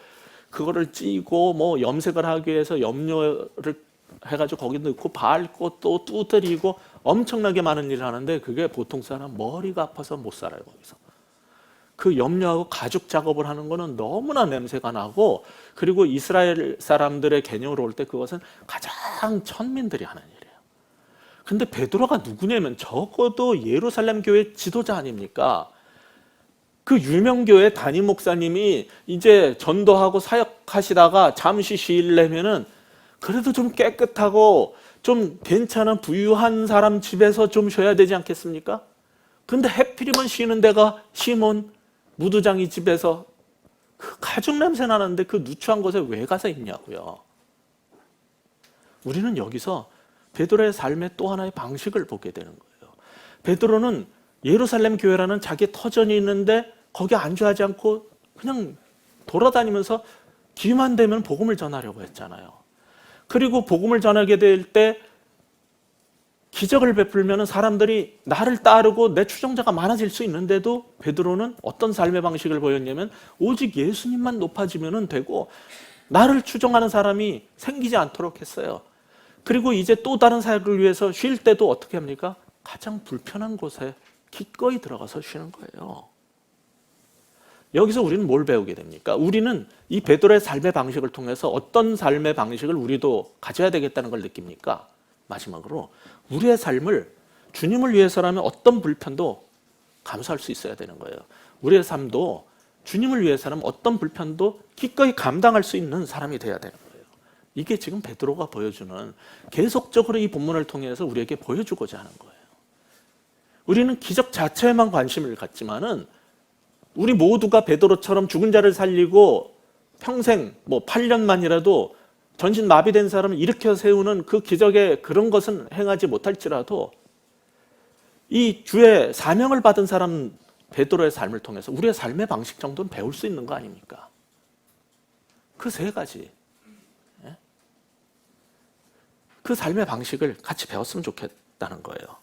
그거를 찌고 뭐 염색을 하기 위해서 염료를 해가지고 거기 넣고 밟고 또 두드리고 엄청나게 많은 일을 하는데, 그게 보통 사람 머리가 아파서 못 살아요, 거기서. 그 염려하고 가죽 작업을 하는 거는 너무나 냄새가 나고, 그리고 이스라엘 사람들의 개념으로 올 때 그것은 가장 천민들이 하는 일이에요. 근데 베드로가 누구냐면 적어도 예루살렘 교회 지도자 아닙니까? 그 유명교회 담임 목사님이 이제 전도하고 사역하시다가 잠시 쉬려면은 그래도 좀 깨끗하고 좀 괜찮은 부유한 사람 집에서 좀 쉬어야 되지 않겠습니까? 근데 해필이면 쉬는 데가 시몬 무두장이 집에서 그 가죽 냄새 나는데 그 누추한 곳에 왜 가서 있냐고요. 우리는 여기서 베드로의 삶의 또 하나의 방식을 보게 되는 거예요. 베드로는 예루살렘 교회라는 자기 터전이 있는데 거기 안주하지 않고 그냥 돌아다니면서 기회만 되면 복음을 전하려고 했잖아요. 그리고 복음을 전하게 될 때 기적을 베풀면 사람들이 나를 따르고 내 추종자가 많아질 수 있는데도 베드로는 어떤 삶의 방식을 보였냐면 오직 예수님만 높아지면 되고 나를 추종하는 사람이 생기지 않도록 했어요. 그리고 이제 또 다른 사역을 위해서 쉴 때도 어떻게 합니까? 가장 불편한 곳에 기꺼이 들어가서 쉬는 거예요. 여기서 우리는 뭘 배우게 됩니까? 우리는 이 베드로의 삶의 방식을 통해서 어떤 삶의 방식을 우리도 가져야 되겠다는 걸 느낍니까? 마지막으로 우리의 삶을 주님을 위해서라면 어떤 불편도 감수할 수 있어야 되는 거예요. 우리의 삶도 주님을 위해서라면 어떤 불편도 기꺼이 감당할 수 있는 사람이 돼야 되는 거예요. 이게 지금 베드로가 보여주는, 계속적으로 이 본문을 통해서 우리에게 보여주고자 하는 거예요. 우리는 기적 자체에만 관심을 갖지만은 우리 모두가 베드로처럼 죽은 자를 살리고 평생 8년만이라도 전신 마비된 사람을 일으켜 세우는 그 기적의 그런 것은 행하지 못할지라도 이 주의 사명을 받은 사람 베드로의 삶을 통해서 우리의 삶의 방식 정도는 배울 수 있는 거 아닙니까? 그 세 가지, 그 삶의 방식을 같이 배웠으면 좋겠다는 거예요.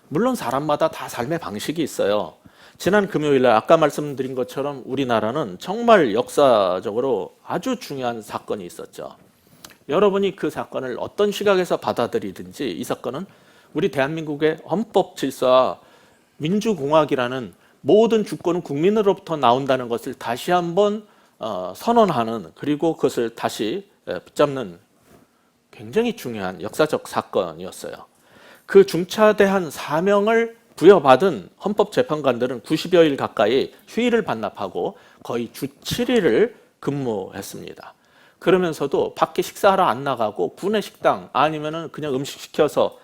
물론 사람마다 다 삶의 방식이 있어요. 지난 금요일날 아까 말씀드린 것처럼 우리나라는 정말 역사적으로 아주 중요한 사건이 있었죠. 여러분이 그 사건을 어떤 시각에서 받아들이든지 이 사건은 우리 대한민국의 헌법 질서와 민주공화국이라는 모든 주권은 국민으로부터 나온다는 것을 다시 한번 선언하는, 그리고 그것을 다시 붙잡는 굉장히 중요한 역사적 사건이었어요. 그 중차대한 사명을 부여받은 헌법재판관들은 90여일 가까이 휴일을 반납하고 거의 주 7일을 근무했습니다. 그러면서도 밖에 식사하러 안 나가고 군의 식당 아니면은 그냥 음식 시켜서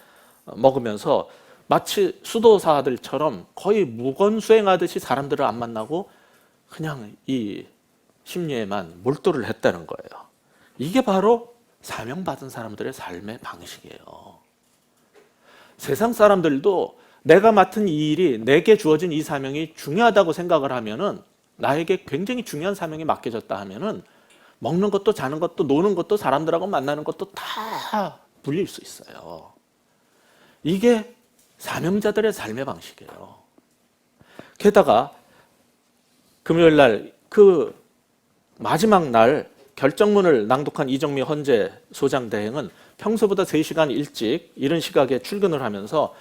먹으면서 마치 수도사들처럼 거의 무건수행하듯이 사람들을 안 만나고 그냥 이 심리에만 몰두를 했다는 거예요. 이게 바로 사명받은 사람들의 삶의 방식이에요. 세상 사람들도 내가 맡은 이 일이, 내게 주어진 이 사명이 중요하다고 생각을 하면은, 나에게 굉장히 중요한 사명이 맡겨졌다 하면은 먹는 것도 자는 것도 노는 것도 사람들하고 만나는 것도 다 불릴 수 있어요. 이게 사명자들의 삶의 방식이에요. 게다가 금요일 날 그 마지막 날 결정문을 낭독한 이정미 헌재 소장 대행은 평소보다 3시간 일찍 이른 시각에 출근을 하면서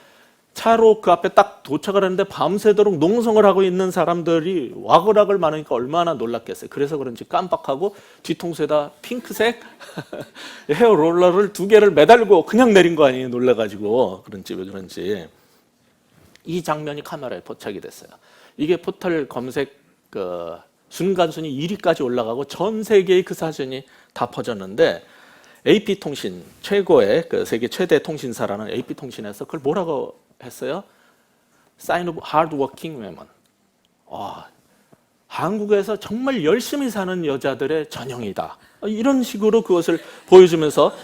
차로 그 앞에 딱 도착을 했는데 밤새도록 농성을 하고 있는 사람들이 와글와글 많으니까 얼마나 놀랐겠어요. 그래서 그런지 깜빡하고 뒤통수에다 핑크색 헤어 롤러를 2개를 매달고 그냥 내린 거 아니에요. 놀라가지고. 그런지 왜 그런지. 이 장면이 카메라에 포착이 됐어요. 이게 포털 검색 순간순위 1위까지 올라가고 전 세계의 그 사진이 다 퍼졌는데, AP통신, 최고의 세계 최대 통신사라는 AP통신에서 그걸 뭐라고 했어요? Sign of hardworking women. 한국에서 정말 열심히 사는 여자들의 전형이다. 이런 식으로 그것을 보여주면서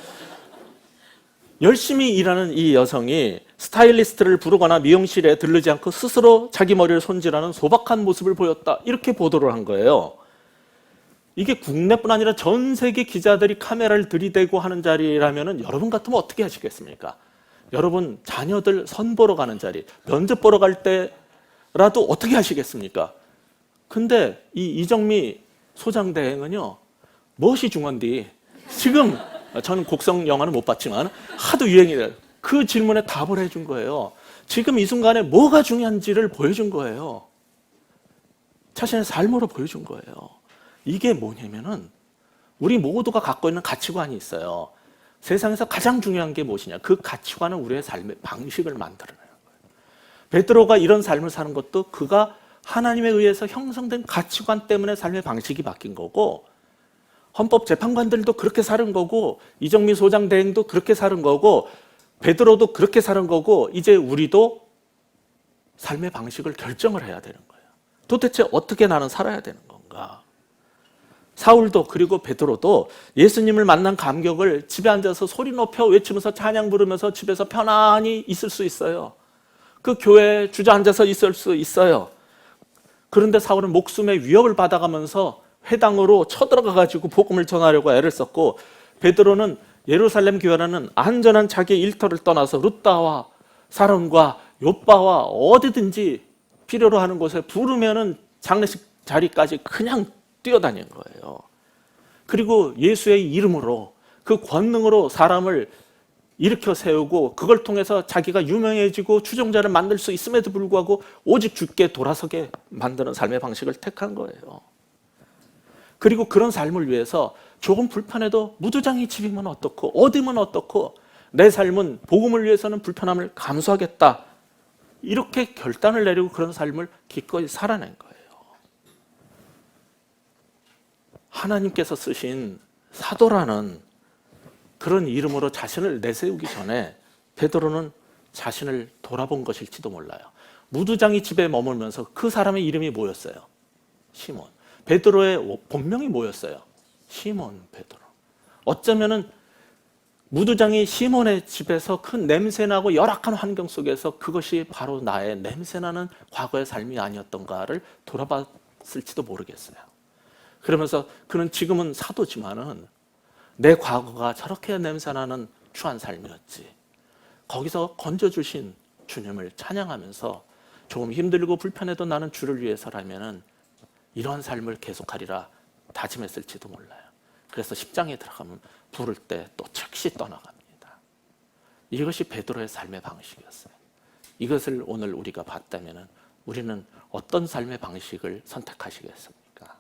열심히 일하는 이 여성이 스타일리스트를 부르거나 미용실에 들르지 않고 스스로 자기 머리를 손질하는 소박한 모습을 보였다. 이렇게 보도를 한 거예요. 이게 국내뿐 아니라 전 세계 기자들이 카메라를 들이대고 하는 자리라면 여러분 같으면 어떻게 하시겠습니까? 여러분 자녀들 선보러 가는 자리, 면접 보러 갈 때라도 어떻게 하시겠습니까? 근데 이 이정미 소장 대행은요, 무엇이 중요한디? 지금 저는 곡성 영화는 못 봤지만 하도 유행이래요. 그 질문에 답을 해준 거예요. 지금 이 순간에 뭐가 중요한지를 보여준 거예요. 자신의 삶으로 보여준 거예요. 이게 뭐냐면은 우리 모두가 갖고 있는 가치관이 있어요. 세상에서 가장 중요한 게 무엇이냐? 그 가치관은 우리의 삶의 방식을 만들어내는 거예요. 베드로가 이런 삶을 사는 것도 그가 하나님에 의해서 형성된 가치관 때문에 삶의 방식이 바뀐 거고, 헌법재판관들도 그렇게 사는 거고, 이정미 소장 대행도 그렇게 사는 거고, 베드로도 그렇게 사는 거고, 이제 우리도 삶의 방식을 결정을 해야 되는 거예요. 도대체 어떻게 나는 살아야 되는 건가? 사울도 그리고 베드로도 예수님을 만난 감격을 집에 앉아서 소리 높여 외치면서 찬양 부르면서 집에서 편안히 있을 수 있어요. 그 교회에 주저앉아서 있을 수 있어요. 그런데 사울은 목숨의 위협을 받아가면서 회당으로 쳐들어가가지고 복음을 전하려고 애를 썼고, 베드로는 예루살렘 교회라는 안전한 자기의 일터를 떠나서 룻다와 사람과 욥바와 어디든지 필요로 하는 곳에 부르면은 장례식 자리까지 그냥 뛰어다닌 거예요. 그리고 예수의 이름으로, 그 권능으로 사람을 일으켜 세우고 그걸 통해서 자기가 유명해지고 추종자를 만들 수 있음에도 불구하고 오직 주께 돌아서게 만드는 삶의 방식을 택한 거예요. 그리고 그런 삶을 위해서 조금 불편해도 무두장이 집이면 어떻고 어디면 어떻고 내 삶은 복음을 위해서는 불편함을 감수하겠다, 이렇게 결단을 내리고 그런 삶을 기꺼이 살아낸 거예요. 하나님께서 쓰신 사도라는 그런 이름으로 자신을 내세우기 전에 베드로는 자신을 돌아본 것일지도 몰라요. 무두장이 집에 머물면서 그 사람의 이름이 뭐였어요? 시몬. 베드로의 본명이 뭐였어요? 시몬 베드로. 어쩌면은 무두장이 시몬의 집에서 큰 냄새나고 열악한 환경 속에서 그것이 바로 나의 냄새나는 과거의 삶이 아니었던가를 돌아봤을지도 모르겠어요. 그러면서 그는 지금은 사도지만은 내 과거가 저렇게 냄새나는 추한 삶이었지, 거기서 건져주신 주님을 찬양하면서 조금 힘들고 불편해도 나는 주를 위해서라면은 이런 삶을 계속하리라 다짐했을지도 몰라요. 그래서 10장에 들어가면 부를 때 또 즉시 떠나갑니다. 이것이 베드로의 삶의 방식이었어요. 이것을 오늘 우리가 봤다면은 우리는 어떤 삶의 방식을 선택하시겠습니까?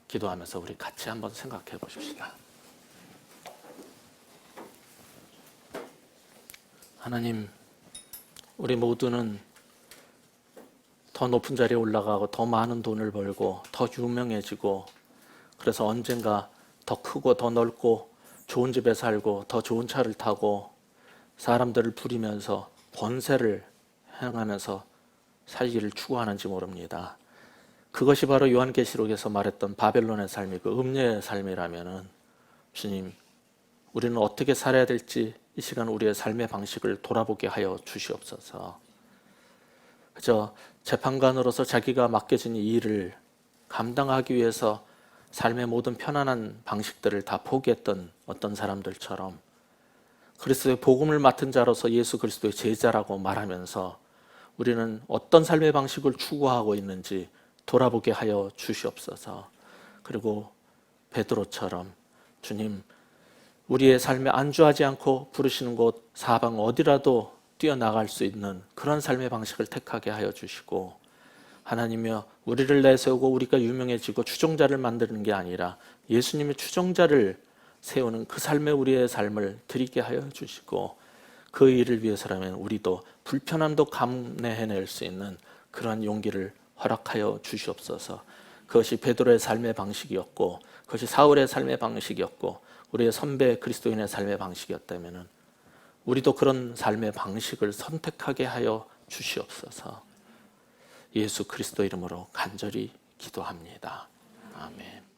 기도하면서 우리 같이 한번 생각해 보십시다. 하나님, 우리 모두는 더 높은 자리에 올라가고 더 많은 돈을 벌고 더 유명해지고, 그래서 언젠가 더 크고 더 넓고 좋은 집에 살고 더 좋은 차를 타고 사람들을 부리면서 권세를 행하면서 살기를 추구하는지 모릅니다. 그것이 바로 요한계시록에서 말했던 바벨론의 삶이고 음녀의 삶이라면은 주님, 우리는 어떻게 살아야 될지 이 시간 우리의 삶의 방식을 돌아보게 하여 주시옵소서. 그저 재판관으로서 자기가 맡겨진 이 일을 감당하기 위해서 삶의 모든 편안한 방식들을 다 포기했던 어떤 사람들처럼 그리스도의 복음을 맡은 자로서 예수 그리스도의 제자라고 말하면서 우리는 어떤 삶의 방식을 추구하고 있는지 돌아보게 하여 주시옵소서. 그리고 베드로처럼 주님, 우리의 삶에 안주하지 않고 부르시는 곳 사방 어디라도 뛰어나갈 수 있는 그런 삶의 방식을 택하게 하여 주시고, 하나님이여, 우리를 내세우고 우리가 유명해지고 추종자를 만드는 게 아니라 예수님의 추종자를 세우는 그 삶의 우리의 삶을 드리게 하여 주시고, 그 일을 위해서라면 우리도 불편함도 감내해낼 수 있는 그런 용기를 허락하여 주시옵소서. 그것이 베드로의 삶의 방식이었고 그것이 사울의 삶의 방식이었고 우리의 선배 그리스도인의 삶의 방식이었다면 우리도 그런 삶의 방식을 선택하게 하여 주시옵소서. 예수 그리스도 이름으로 간절히 기도합니다. 아멘.